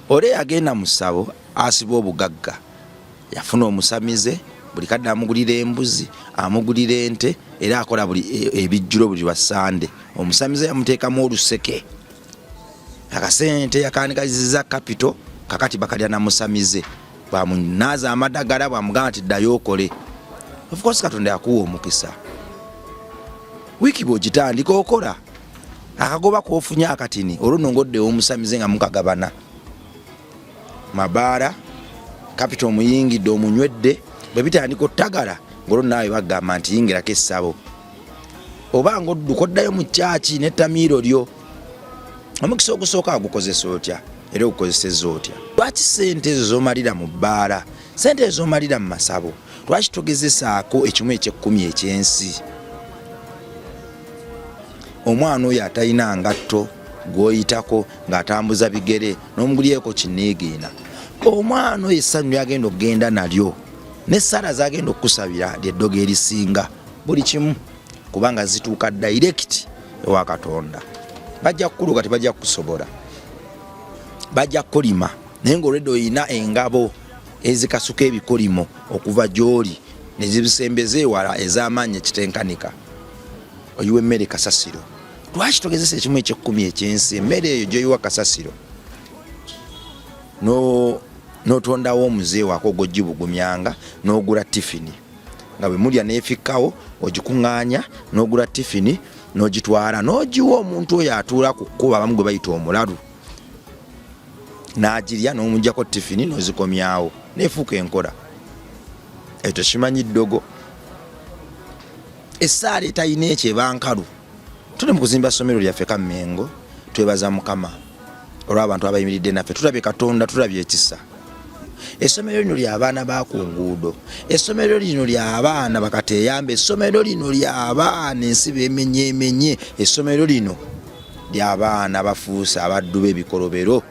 Ole agenda mu ssabo asiba obugagga yafuna omusamize buli kadde amugulira embuzi amugulira ente era akola buli ebijjulo buli wasande omusamize yamuteekamu oluseke akasente yakanigaziza capital kakati bakalya na musamize bamunaza amadagala bamugamba nti ddayo okole. Of course Katonda yakuwa omukisa wiki bw'ogitandika okola akagoba k'ofunya akatini olunongoddewo omusamize nga mukagabana mabaala capital muyingidde omunywedde bwe bitandika ottagala ng'olwo naawe bagamba nti yingirako essabo oba ng'odduka oddayo mu kyaki n'ettamiiro lyo. Omukisa ogusooka agukozesa otya era ogukozesezza otya? Lwaki ssente ezo z'omalira mu bbaala, ssente ezo z'omalira mu masabo lwaki togezesaako ekimu eky'ekkumi ekyensi? Omwana oyo atalina ngatto gw'oyitako ng'atambuza bigere n'omugulyeko kinneegeena, omwana oyo essanyu lyagenda okgenda nalyo n'essaala zagenda okukusabira ly'eddogo erisinga buli kimu kubanga zituuka direct ewa Katonda. Bajja kukuluka tebajja kukusobola, bajja kukolima naye ng'olwedde oyina engabo ezikasuka ebikolimo okuva gy'oli ne zibisembeza ewala ez'amaanyi ekitenkanika oyiwa emmere kasasiro. Lwaki togezesa ekimu eky'ekkumi ekyensi emmere eyo gy'oyiwa kasasiro n'otondawo omuze wako gw'ogibugumyanga n'ogula tifini nga bwe mulya neefikkawo ogikuŋŋaanya n'ogula tifini n'ogitwala n'ogiwa omuntu oyo atuula ku kkuba abamu gwe bayita omulalu n'agirya n'omugyako tifini n'ozikomyawo neefuuka enkola. Ekyo tekimanyi ddogo. Essaala etalina ekyo eba nkalu. Tuli mu kuzimba ssomero lyaffe Kammengo twebaza Mukama olw'abantu abayimiridde naffe tulabye Katonda tulabye ekisa. Essomero lino ly'abaana baku nguudo, essomero lino ly'abaana bakateeyamba, essomero lino ly'abaana ensi beemenyeemenye, essomero lino ly'abaana bafuuse abaddu b'ebikolobero.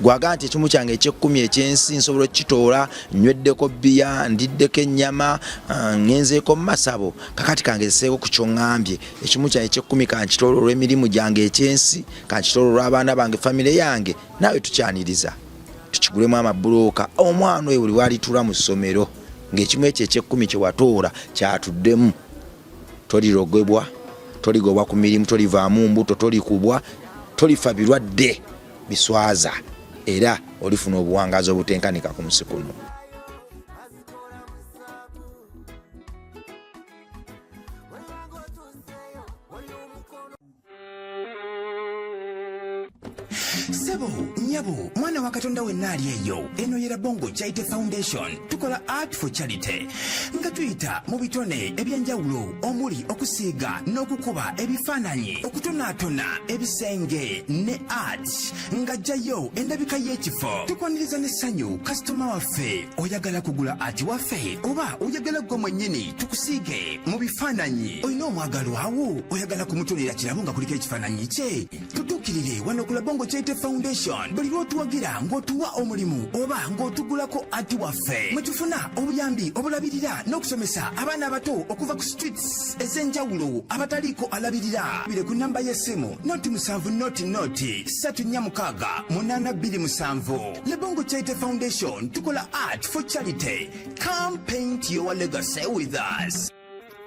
Gwaga nti ekimu kyange eky'ekkumi ekyensi nsobola okukitoola nnyweddeko bbiya ndiddeko ennyama ngenzeeko mu masabo kakati kangezeseeko ku kyoŋŋambye ekimu kyange eky'ekkumi kankitoola olw'emirimu gyange ekyensi kankitoola olw'abaana bange famire yange naawe tukyaniriza tukigulemu amabulooka omwana oyo buli walitula mu ssomero ng'ekimu ekyo eky'ekkumi kye watoola kyatuddemu tolirogobwa toligobwa ku mirimu tolivaamu mbuto tolikubwa tolifa birwadde biswaza era olifuna obuwangazi obutenkanika ku nsi kuno. Sebo, nyabo, mwana wa Katonda wenna ali eyo. Eno yera Bongo Charity Foundation. Tukola art for charity. Nga tuyita mu bitone ebyenjawulo omuli okusiiga n'okukuba ebifaananyi, okutonaatona ebisenge ne art. Nga jjayo endabika y'ekifo. Tukwaniriza n'essanyu kasitoma waffe. Oyagala kugula art waffe oba oyagala gwe mwennyini tukusiige mu bifaananyi. Oyina omwagalwa awo oyagala kumutonera kirabo nga kuliko ekifaananyi kye. Tutuukirire wano ku Bongo Charity Foundation. Buli lw'otuwagira ng'otuwa omulimu oba ng'otugulako ati waffe mwe tufuna obuyambi obulabirira n'okusomesa abaana abato okuva ku streets ez'enjawulo abataliiko alabirira. Bire ku nnamba y'essimu noti 7 noti 346 Le Bongo Charity Foundation tukola art for charity. Come paint your legacy with us.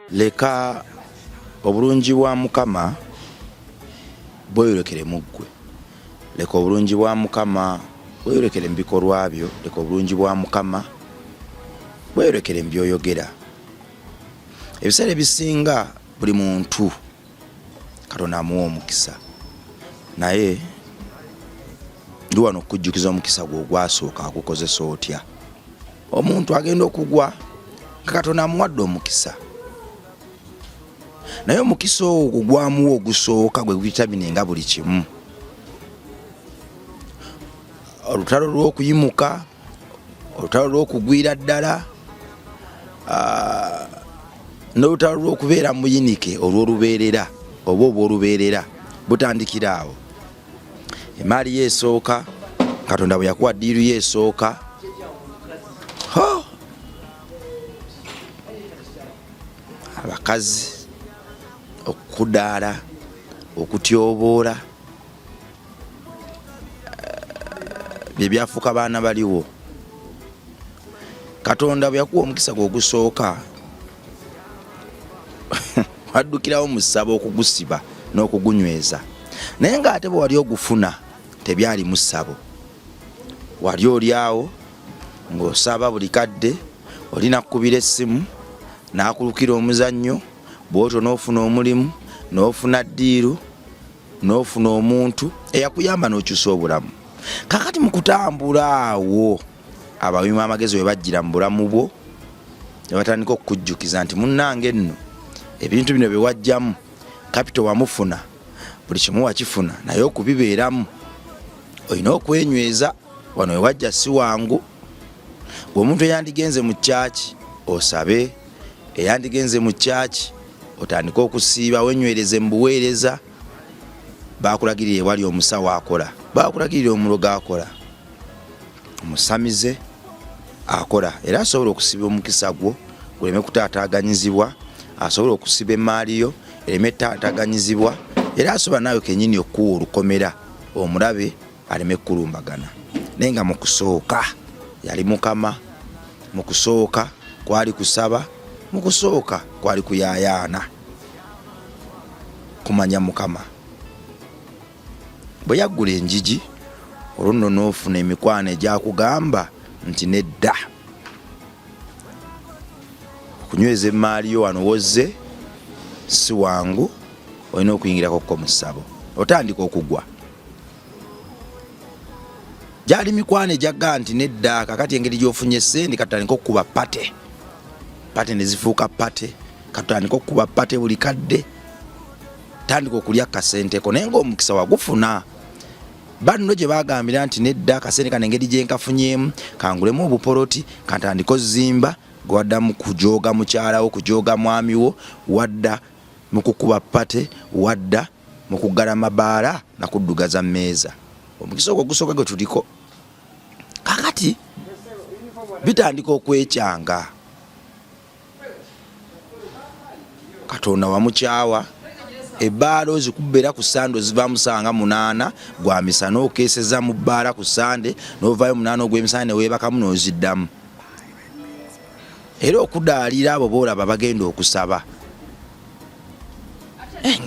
Leka obulungi bwa Mukama bweyolekere mu ggwe. Leka obulungi bwa Mukama bweyolekere mu bikolwa byo. Leka obulungi bwa Mukama bweyolekere mu byoyogera. Ebiseera ebisinga buli muntu Katonda amuwa omukisa, naye ndi wano okujjukiza omukisa gwo ogwasooka akukozesa otya. Omuntu agenda okugwa Katonda amuwadde omukisa, naye omukisa ogwo gwamuwa ogusooka gwe gwitabinenga buli kimu. Olutalo lw'okuyimuka, olutalo lw'okugwira ddala, n'olutalo lw'okubeera muyinike olw'olubeerera oba obw'olubeerera butandikira awo. Emaali yeesooka, Katonda bwe yakuwa ddiiru yeesooka, abakazi okukudaala, okutyoboola, bye byafuuka baana baliwo. Katonda bwe yakuwa omukisa gw'ogusooka waddukirawo mu ssabo okugusiba n'okugunyweza, naye ng'ate bwe wali ogufuna tebyali mu ssabo. Wali olyawo ng'osaba buli kadde, olina kkubira essimu n'akulukira omuzannyo, bw'otyo n'ofuna omulimu, n'ofuna ddiiru, n'ofuna omuntu eyakuyamba n'okyusa obulamu. Kakati mu kutambula awo abayimu amagezi bwe bajjira mu bulamu bwo ne batandika okukujjukiza nti munnange nno ebintu bino bye wajjamu kapito wamufuna, buli kimu wakifuna, naye okubibeeramu olina okwenyweza. Wano we wajja si wangu. Omuntu eyandigenze mu kyaki osabe, eyandigenze mu kyaki otandika okusiiba, wenywereze mu buweereza. Bakulagirire wali omusawo akola, bakulagirire omulogo akola, omusamize akola, era asobola okusiba omukisa gwo guleme kutaataaganyizibwa, asobola okusiba emaali yo ereme taataaganyizibwa, era asobola naawe kennyini okuwa olukomera omulabe aleme kulumbagana. Naye nga mu kusooka yali Mukama, mu kusooka kwali kusaba, mu kusooka kwali kuyaayaana kumanya Mukama. Bwe yaggula enjigi olwo nno n'ofuna emikwano egyakugamba nti nedda, okunyweza emaali yo wano wozze si wangu, olina okuyingirako mu ssabo, otandika okugwa. Gyali mikwano egyaga nti nedda, kakati engeri gy'ofunye sente katandika okukuba pate, pate ne zifuuka pate, katandika okukuba pate buli kadde, tandika okulya kasenteko, naye ng'omukisa wagufuna. Banno gye bagambira nti nedda, kasente kano engeri gye nkafunyemu kangulemu obupoloti, kantandika ozimba, gwaddamu kujooga mukyalawo, kujooga mwamiwo, wadda mu kukuba pate, wadda mu kuggala mabaala na kuddugaza mmeeza. Omukisa ogwo gusooka gwe tuliko. Kakati bitandika okwekyanga. Katonda wamukyawa, ebbaala ozikubbera ku Sande oziva mu ssaawa nga 8 gwa misana, okeeseza mu bbaala ku Sande n'ovaayo 8 ogw'emisana ne weebakamu n'oziddamu. Era okudaalira abo boolaba bagenda okusaba.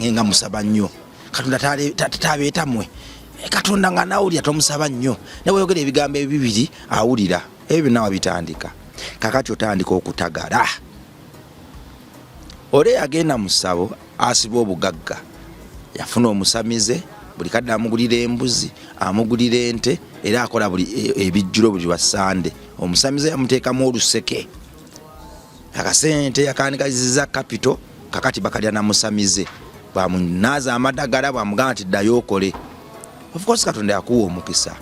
Nga musaba nnyo, Katonda tabeetamwe. Katonda nga nawulira tomusaba nnyo, ne bweyogera ebigambo ebibiri awulira. Ebyo nawe bitandika. Kakati otandika okutagala. Ole yagenda mu ssabo asiba obugagga, yafuna omusamize, buli kadde amugulira embuzi, amugulira ente, era akola buli ebijjulo buli wa Sande. Omusamize yamuteekamu oluseke, akasente yakandikazizza kapito, kakati bakalya na musamize. Bwamunaaza amadagala, bwamugamba nti ddayo okole. Of course Katonda yakuwa omukisa.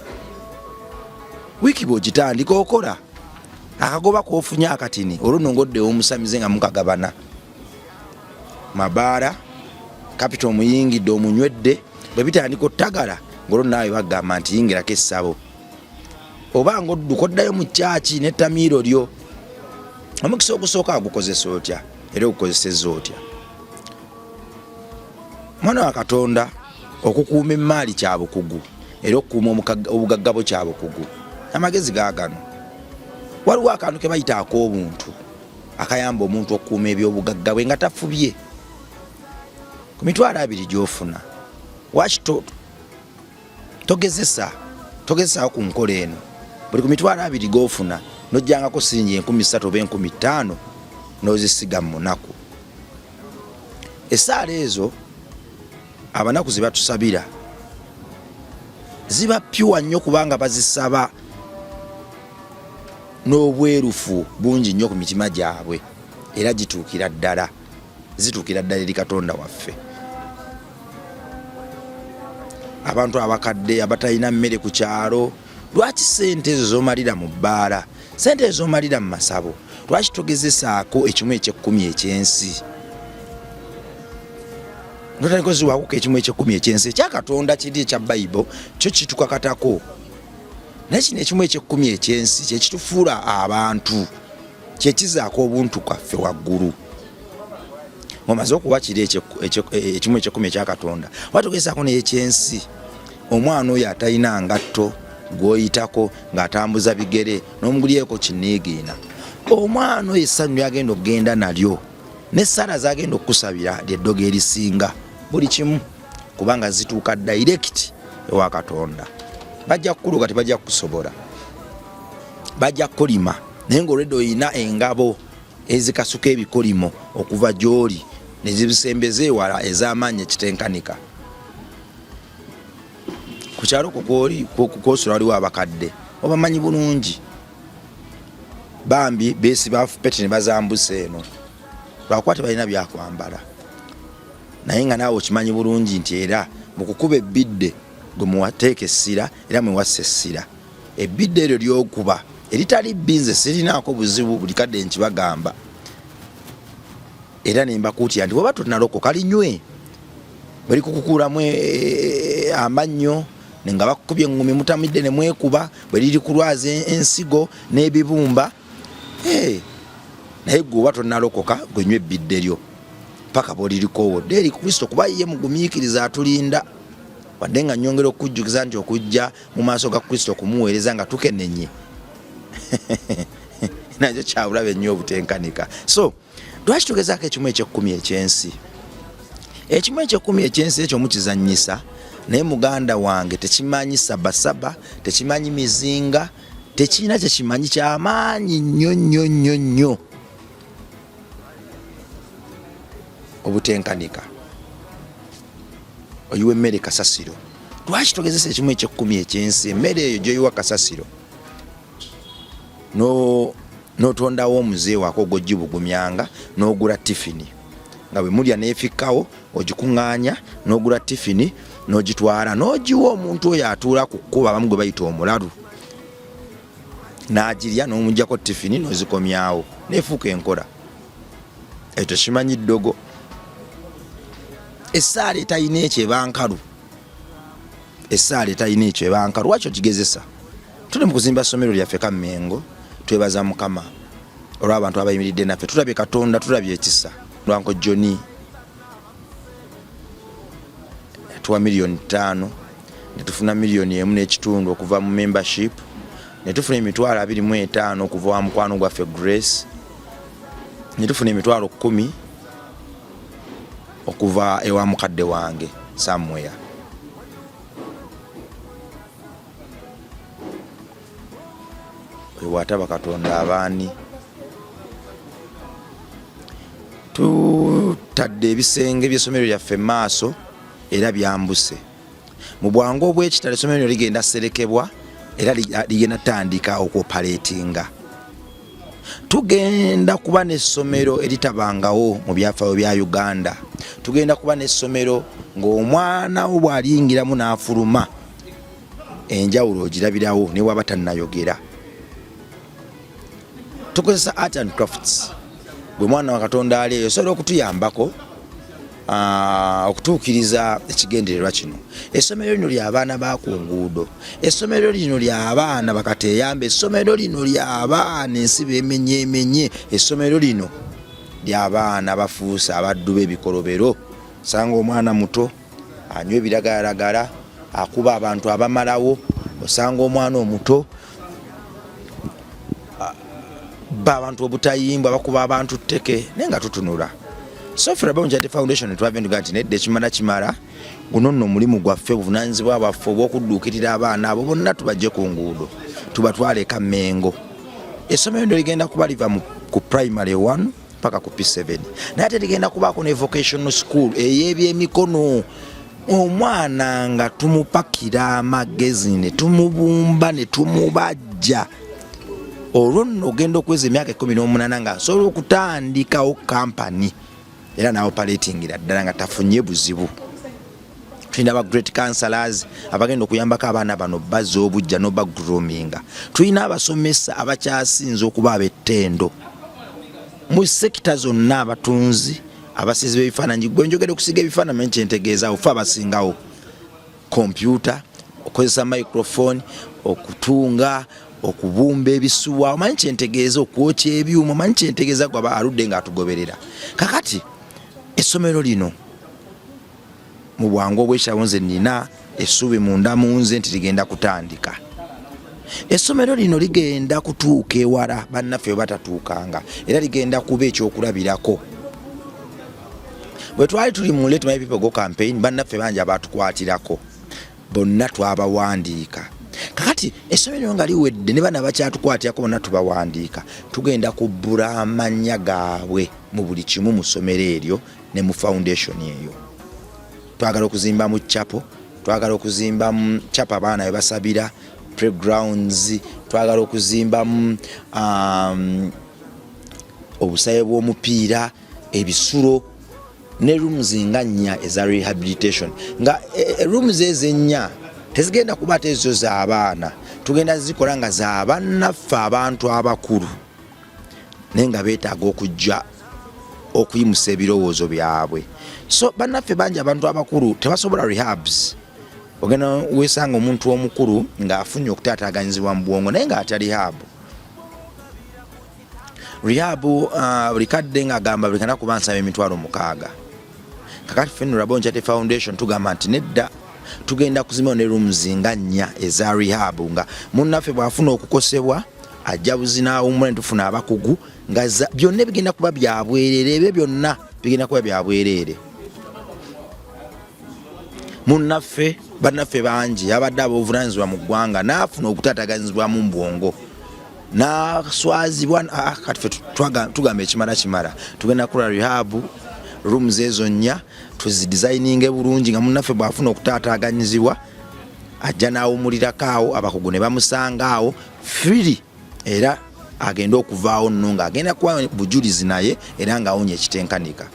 Wiiki bw'ogitandika okola, akagoba k'ofunye akatini olwo nongoddewo omusamize nga mukagabana. Mabaala kapito omuyingidde omunywedde, bwe bitandika ottagala ng'olwo naawe bagamba nti yingirako essabo. Oba ng'odduka oddayo mu kyaki n'ettamiiro lyo. Omukisa ogusooka agukozesa otya era ogukozesezza otya? Mwana wa Katonda, okukuuma emaali kya bukugu era okukuuma obugagga bwo kya bukugu. Amagezi gaagano, waliwo akantu ke bayita ak'obuntu akayamba omuntu okukuuma ebyobugagga bwe nga tafubye. Ku mitwalo 2 gy'ofuna, waki togezesaawo ku nkola eno. Buli ku mitwalo 2 g'ofuna n'ojjangako siringi 3,000 oba 5,000 n'ozisiga mu munaku. Essaala ezo abanaku ze batusabira ziba pyuwa nnyo kubanga bazisaba n'obwerufu bungi nnyo ku mitima gyabwe, era zituukira ddala eri Katonda waffe. Abantu abakadde abatalina mmere ku kyalo, lwaki sente ezo z'omalira mu bbaala, sente ezo z'omalira mu masabo, lwaki togezesaako 1/10 ekyensi? Notandika ziwakuka 1/10 ekyensi ekya Katonda kiri ekya Bayibuli kyo kitukakatako. Naye kino 1/10 ekyensi kye kitufuula abantu, kye kizaako obuntu kwaffe waggulu. Omaze okuwa kiri 1/10 ekya Katonda, watugezaako n'ekyensi. Omwana oyo atalina ngatto gwoyitako ng'atambuza bigere n'omugulyeko kiniigiina. Omwana oyo essanyu lyagenda okugenda nalyo n'essaala zagenda okukusabira ly'eddogo erisinga buli kimu, kubanga zituuka direct ewa Katonda. Bajja kukuluka tebajja kukusobola, bajja kukolima naye ng'olwedde oyina engabo ezikasuka ebikolimo okuva gy'oli ne zibisembeza ewala ez'amaanyi ekitenkanika. Ku kyalo kwosula waliwo abakadde obamanyi bulungi, bambi beesiba pete ne bazambusa eno lwakuba tebalina byakwambala, naye nga naawe okimanyi bulungi nti era mu kukuba ebbidde gwe muwateeka essira era mwewassa essira. Ebbidde eryo ly'okuba eritali binze sirinaako buzibu, buli kadde nkibagamba era ne mbakuutira nti bw'oba tonalokoka linywe, bali kukukuulamu amannyo nga bakukubye engumi mutamidde ne mwekuba, bwe liri kulwaza ensigo n'ebibumba. Naye gwe oba tonalokoka gwe nywa ebbidde lyo paka bw'olirikoowodde eri Kristo, kuba ye mugumiikiriza atulinda. Wadde nga nnyongera okujjukiza nti okujja mu maaso ga Kristo kumuweereza nga tukenenye nakyo kyabulabe nnyo obutenkanika. So lwaki tugezaako ekimu eky'ekkumi ekyensi? Ekimu eky'ekkumi ekyensi ekyo mukizannyisa, naye muganda wange tekimanyi sabasaba, tekimanyi mizinga, tekirina kyekimanyi kyamaanyi nnyo nnyo nnyo nnyo obutenkanika. Oyiwa emmere kasasiro. Lwaki tugezesa ekimu eky'ekkumi ekyensi? Emmere eyo gy'oyiwa kasasiro n'otondawo omuze waako gw'ogibugumyanga n'ogula tifini, nga bwe mulya neefikkawo ogikuŋŋaanya n'ogula tifini n'ogitwala n'ogiwa omuntu oyo atuula ku kkuba, abamu gwe bayita omulalu, n'agirya n'omugyako tifini n'ozikomyawo neefuuka enkola. Ekyo tekimanyi ddogo. Essaala etalina ekyo eba nkalu, essaala etalina ekyo eba nkalu. Lwaki okigezesa? Tuli mu kuzimba ssomero lyaffe Kammengo, twebaza Mukama olw'abantu abayimiridde naffe. Tulabye Katonda, tulabye ekisa. Lwanko Johnny tuwa $5,000,000 ne tufuna $1,1.5 okuva mu membership, ne tufuna $25,000 okuva wa mukwano gwaffe Grace, ne tufuna $10,000 okuva ewa mukadde wange Samuel. Wataba Katonda abaani tutadde ebisenge by'essomero lyaffe maaso era byambuse. Mu bwangu obw'ekitalo essomero ligenda serekebwa era ligenda tandika okuopaletinga. Tugenda kuba n'essomero eritabangawo mu byafaayo bya Uganda. Tugenda kuba n'essomero ng'omwana wo bw'aliyingiramu n'afuluma enjawulo ogirabirawo ne waba tannayogera. Tukozesa art and crafts. Bwe mwana wa Katonda ali eyo osobola okutuyambako okutuukiriza ekigendererwa kino. Essomero lino ly'abaana ba ku nguudo, essomero lino ly'abaana bakateeyamba, essomero lino ly'abaana ensi beemenyeemenye, essomero lino ly'abaana bafuusa abaddu b'ebikolobero. Osanga omwana muto anywa ebiragalalagala, akuba abantu abamalawo. Osanga omwana omuto abantu obutayimbwa bakuba abantu tteke, naye nga tutunula. So ffe Rabon Charity Foundation twavenduga nti nedde kimala guno nno omulimu gwaffe, buvunaanyizibwa bwaffe obw'okudduukirira abaana abo bonna tubajje ku nguudo tubatwale Kammengo. Essomero lino ligenda kuba liva ku primary 1 paka ku P7, naye ate ligenda kubaako ne vocational school ey'ebyemikono. Omwana nga tumupakira amagezi ne tumubumba ne tumubajja, olwo nno ogenda okweza emyaka 18 nga asobola okutandikawo kampani era naoperatingira ddala nga tafunye buzibu. Tulina aba great counselors abagenda okuyambako abaana bano bazza obujja n'oba groominga. Tulina abasomesa abakyasinze okuba ab'ettendo mu sekita zonna, abatunzi, abasizi b'ebifaananyi. Gwe njogera okusiga ebifaananyi kyentegeezaawo ffe abasingawo kompyuta, okozesa microphone, okutunga, okubumba ebisuwa, omanyi kyentegeeza, okwokya ebyuma, omanyi kyentegeeza gwe aba aludde ng'atugoberera. Kakati essomero lino mu bwangu obw'ekitabo nze nina essuubi munda mu nze nti ligenda kutandika. essomero lino ligenda kutuuka ewala bannaffe batatuukanga era ligenda kuba ekyokulabirako. Bwe twali tuli mu Let My People Go campaign bannaffe bangi abatukwatirako bonna twabawandiika. Kakati essomero nga liwedde ne bana bakyatukwatiyako bonna tubawandiika, tugenda kubbula amannya gaabwe mu buli kimu mu ssomero eryo ne mu foundation eyo. Twagala okuzimba mu chapel, twagala okuzimba mu chapel abaana we basabira, playgrounds, twagala okuzimba mu obusaye bw'omupiira, ebisulo ne rooms nga 4 eza rehabilitation. Nga rooms ezennya tezigenda kuba tezo za abaana, tugenda zikola nga za bannaffe abantu abakulu naye nga beetaaga okujja okuyimusa ebirowoozo byabwe. So bannaffe bangi abantu abakulu tebasobola rehabs. Ogenda wesanga omuntu omukulu ng'afunye okutaataaganyizibwa mu bwongo naye ng'atya rehab. Rehab buli kadde ng'agamba buli kana kuba nsaba emitwalo 6. Kakati ffenno Rabongo Charity Foundation tugamba nti nedda tugenda kuzimba ne rooms nga 4 eza rehab nga munnaffe bw'afuna okukosebwa ajja buzinaawo ne tufuna abakugu nga byonna bigenda kuba bya bwereere. Ebyo byonna bigenda kuba bya bwereere. Munnaffe bannaffe bangi abadde ab'obuvunaanyizibwa mu ggwanga n'afuna okutaataaganyizibwamu mu bwongo n'aswazibwa. Kati ffe tugamba ekimala tugenda kukola rehab rooms ezo 4 tuzidesigninge bulungi nga munnaffe bw'afuna okutaataaganyizibwa ajja n'awumulirako awo, abakugu ne bamusanga awo free era agenda okuvaawo nno ng'agenda kuba bujulizi naye era ng'awunya ekitenkanika.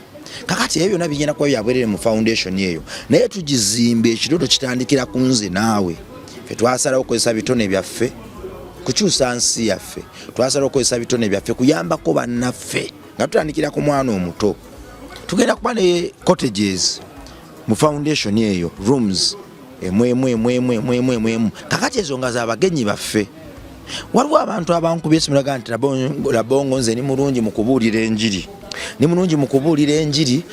Kakati ebyo byonna bigenda kuba byabwerere mu foundation eyo naye tugizimbe ekirooto kitandikira ku nze naawe. Ffe twasalawo okukozesa bitone byaffe kukyusa nsi yaffe, twasalawo okukozesa bitone byaffe kuyambako bannaffe nga tutandikira ku mwana omuto. Tugenda kuba ne cottages mu foundation eyo, rooms emwemu. Kakati ezo nga z'abagenyi baffe. Waliwo abantu abankubye simulaga nti Rabongo nze ni mulungi mu kubuulira enjiri, ni mulungi mu kubuulira enjiri,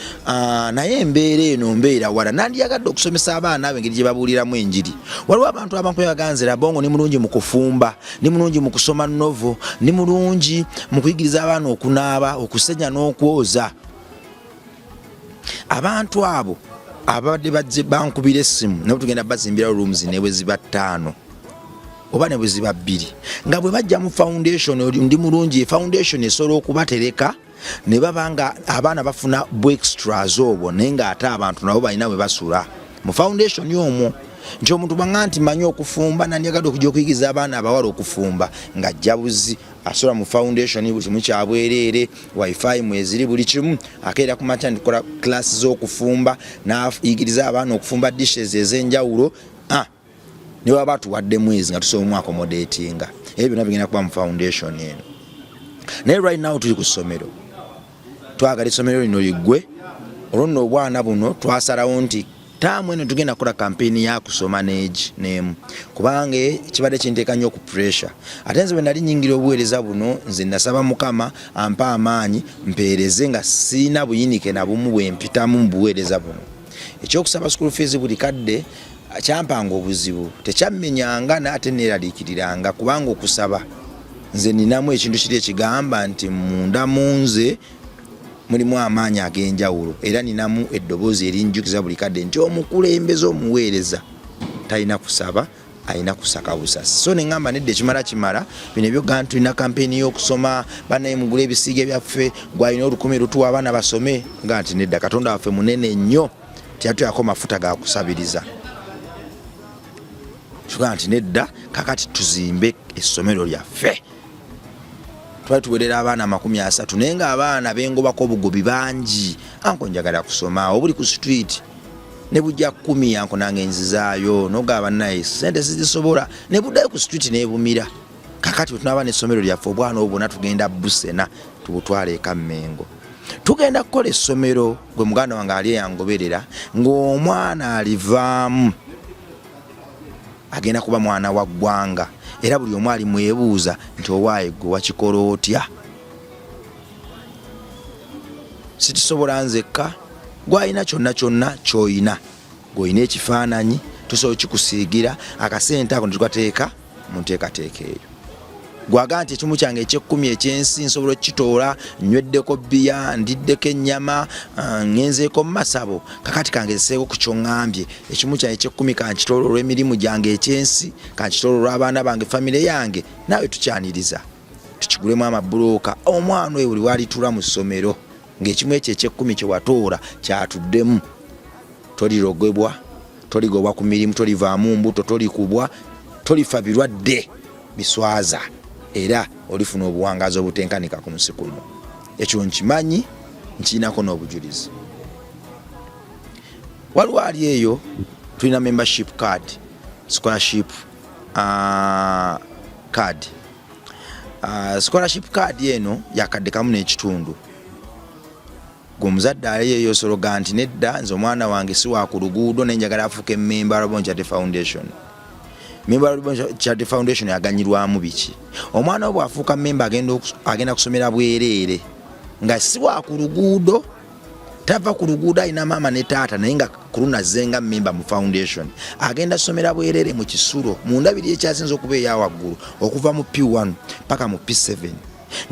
naye embeera eno mbeera wala nandiyagadde okusomesa abaana abe engeri gye babuuliramu enjiri. Waliwo abantu abankubye baganze Rabongo ni mulungi mu kufumba, ni mulungi mu kusoma novo, ni mulungi mu kuyigiriza abaana okunaaba, okusenya n'okwoza. Abantu abo abadde bajje bankubira essimu nabo tugenda bazimbira rooms ne bwe ziba 5 oba ne bwe ziba 2 nga bwe bajja mu foundation ndi mulungi foundation esobola okubatereka ne babanga abaana bafuna extras obwo naye nga ate abantu nabo balina bwe basula mu foundation omwo. Nti omuntu bwanga nti manyi okufumba nandiyagadde okujja okuyigiza abaana abawala okufumba nga jabuzi asola mu foundation buli kimu kyabwereere, wifi mweziri buli kimu, akeera ku matya ndikola class z'okufumba n'ayigiriza abaana okufumba dishes ez'enjawulo. Ne baba tuwadde mwezi nga tusobola mu accommodatinga. Ebyo byonna bigenda kuba mu foundation eno. Naye right now tuli ku ssomero, twagala essomero lino liggwe. Olwo nno obwana buno twasalawo nti taamu eno tugenda kukola kampeni ya kusoma n'emu kubanga kibadde kinteeka nnyo ku pressure. Ate nze bwe nali nnyingira obuweereza buno nze nasaba Mukama ampa amaanyi mpeereze nga siina buyinike na bumu bwe mpitamu mu buweereza buno. Ekyokusaba school fees buli kadde kyampanga obuzibu, tekyammenyanga n'ate neeraliikiriranga kubanga okusaba nze ninamu ekintu kiri ekigamba nti munda munze mulimu amaanyi ag'enjawulo era ninamu eddoboozi erinjukiza buli kadde nti omukulembeze omuweereza talina kusaba, alina kusaka busasi. So neŋŋamba nedda ekimala bino ebyoga tulina kampeni y'okusoma, bannaye mugula ebisiige byaffe, gwalina 10 lutuwa abaana basome, nga nti nedda Katonda waffe munene nnyo teyatuyako mafuta ga kusabiriza. Tugaa nti nedda kakati tuzimbe essomero lyaffe. Twali tuwerera abaana 30 naye nga abaana bengobako obugobi bangi. Anko njagala kusoma obuli ku street ne bujja 10 anko nange nzizaayo nogaba naye sente zizisobola ne buddayo ku street nebumira. Kakati tunaba n'essomero lyaffe obwana obwona tugenda busena tubutwale eka Mmengo. Tugenda kukola essomero gwe muganda wange ali yangoberera ng'omwana alivaamu agenda kuba mwana wa ggwanga era buli omu ali mwebuuza nti owaaye gwe wakikola otya. Situsobola nzekka gwalina kyonna ky'oyina, gw'olina ekifaananyi tusobola kikusiigira akasente ako ne tukateeka mu nteekateeka eyo. Gwaga nti ekimu kyange eky'ekkumi ekyensi nsobola okukitoola nnyweddeko bbiya ndiddeko ennyama ngenzeeko mu masabo kakati kangezeseeko ku kyoŋŋambye ekimu kyange eky'ekkumi kankitoola olw'emirimu gyange ekyensi kankitoola olw'abaana bange famire yange naawe tukyaniriza tukigulemu amabulooka omwana oyo buli walitula mu ssomero ng'ekimu ekyo eky'ekkumi kye watoola kyatuddemu tolirogobwa toligobwa ku mirimu tolivaamu mbuto tolikubwa tolifa birwadde biswaza era olifuna obuwangazi obutenkanika ku nsi kuno. Ekyo nkimanyi nkiinako n'obujulizi. Waliwo ali eyo tulina membership card scholarship card scholarship card eno yakadde kamu n'ekitundu. Gwe omuzadde ali eyo osologa nti nedda nze omwana wange si wa ku luguudo nenjagala afuuke member wa Bon Charity Foundation. Member wa Bon Charity Foundation yaganyirwamu biki? Omwana obwo afuuka member agenda kusomera bwereere nga si wa ku luguudo tava ku luguudo alina maama ne taata naye nga kuluna zenga member mu foundation agenda somera bwereere mu kisulo mu ndabiri ekyasinza okuba eya waggulu okuva mu P1 paka mu P7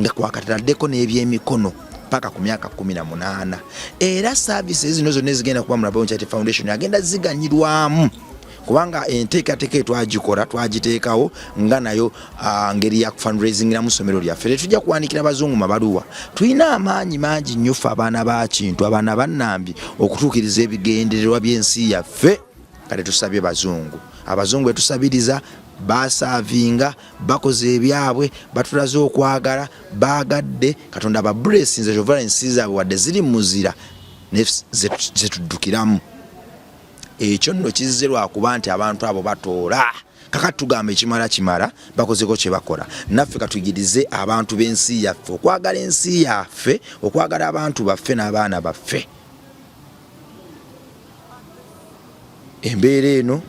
nga kwakataddeko n'ebyemikono paka ku myaka 18 era services zino zonna zigenda kuba mu Bon Charity Foundation agenda ziganyirwamu kubanga enteekateeka twagikola twagiteekawo nga nayo ngeri ya fundraising na musomero lyaffe tujja kuwandikira bazungu mabaluwa tulina amaanyi mangi nnyo ffe abaana ba Kintu abaana bannambi okutuukiriza ebigendererwa by'ensi yaffe kale tusabye bazungu abazungu betusabiriza basaavinga bakoze ebyabwe batulaze okwagala bagadde Katonda ba blessings ezovala ensi zaabwe wadde ziri muzira zetuddukiramu. Ekyo nno kizze lwakuba nti abantu abo batoola kakati tugamba ekimala bakozeko kye bakola naffe katuyigirize abantu b'ensi yaffe okwagala ensi yaffe okwagala abantu baffe n'abaana baffe. Embeera eno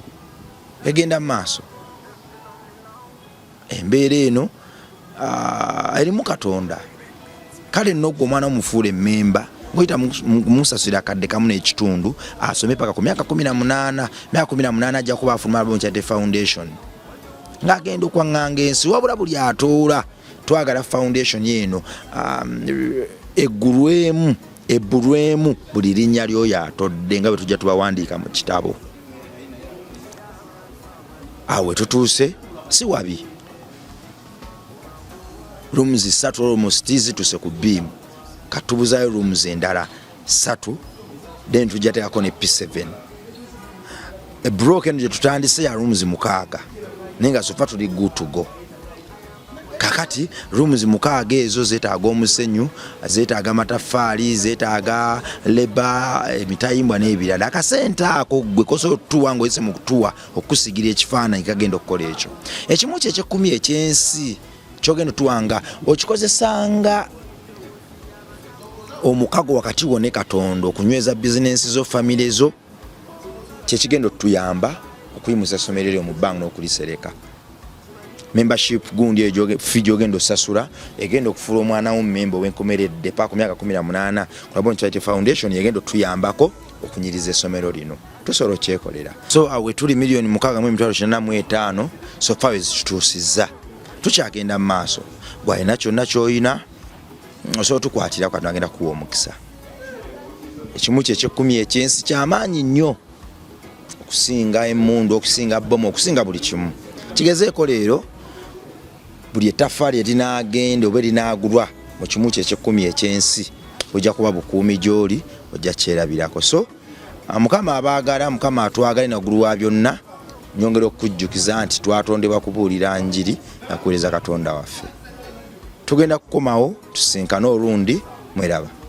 egenda mu maaso, embeera eno erimu Katonda kale nno gwe omwana omufuula emmemba ngoyita musasira kadde kamu n'ekitundu asome paka ku myaka 18 myaka 18 ajja kuba afuluma Bon Charity Foundation ng'agenda okwaŋŋanga ensi wabula buli atoola twagala foundation yeno ebbulwemu buli linnya lyoyo atodde nga bwe tujja tubawandiika mu kitabo. Awe tutuuse si wabi rooms 3 almost zituse ku beam katubuzayo rooms endala 3 then tujja teekako ne P7 broken gye tutandise ya rooms 6 nenga sofa tuli good to go. Kakati rooms 6 ezo zeetaaga omusenyu zeetaaga amataffaali zeetaaga leba emitayimbwa n'ebirala akasente ako gwe koso tuwa ngoyise mu kutuwa okusigira ekifaananyi kagenda okukola ekyo. Ekimu kye eky'ekkumi ekyensi kyogenda tuwanga okikozesanga omukago wakati wo ne Katonda okunyweza bizinensi zo famire zo kyekigenda otuyamba okuyimusa essomero eryo mu bbanga n'okulisereka. Membership gundi ejo fee ogenda osasula egenda okufuula omwana wo mmemba w'enkomeredde pa ku myaka 18 ku Bon Charity Foundation egenda otuyambako okunyiriza essomero lino tusobola okyekolera. So awe tuli milioni 6.45 so far as kituusizza tukyagenda mu maaso gwalina kyonna ky'oyina osobola tukwatira Katonda agenda kuwa omukisa. Ekimu kye eky'ekkumi ekyensi ky'amaanyi nnyo okusinga emmundu okusinga bbomu okusinga buli kimu. Kigezeeko leero buli ettaffaali erinaagenda oba erinaagulwa mu kimu kye eky'ekkumi ekyensi ojja kuba bukuumi gy'oli ojja kyerabirako. So Mukama abaagala Mukama atwagale naggulu wa byonna nyongera okujjukiza nti twatondebwa kubuulira njiri na kuweereza Katonda waffe. Tugenda kukomawo tusinkane olundi mweraba.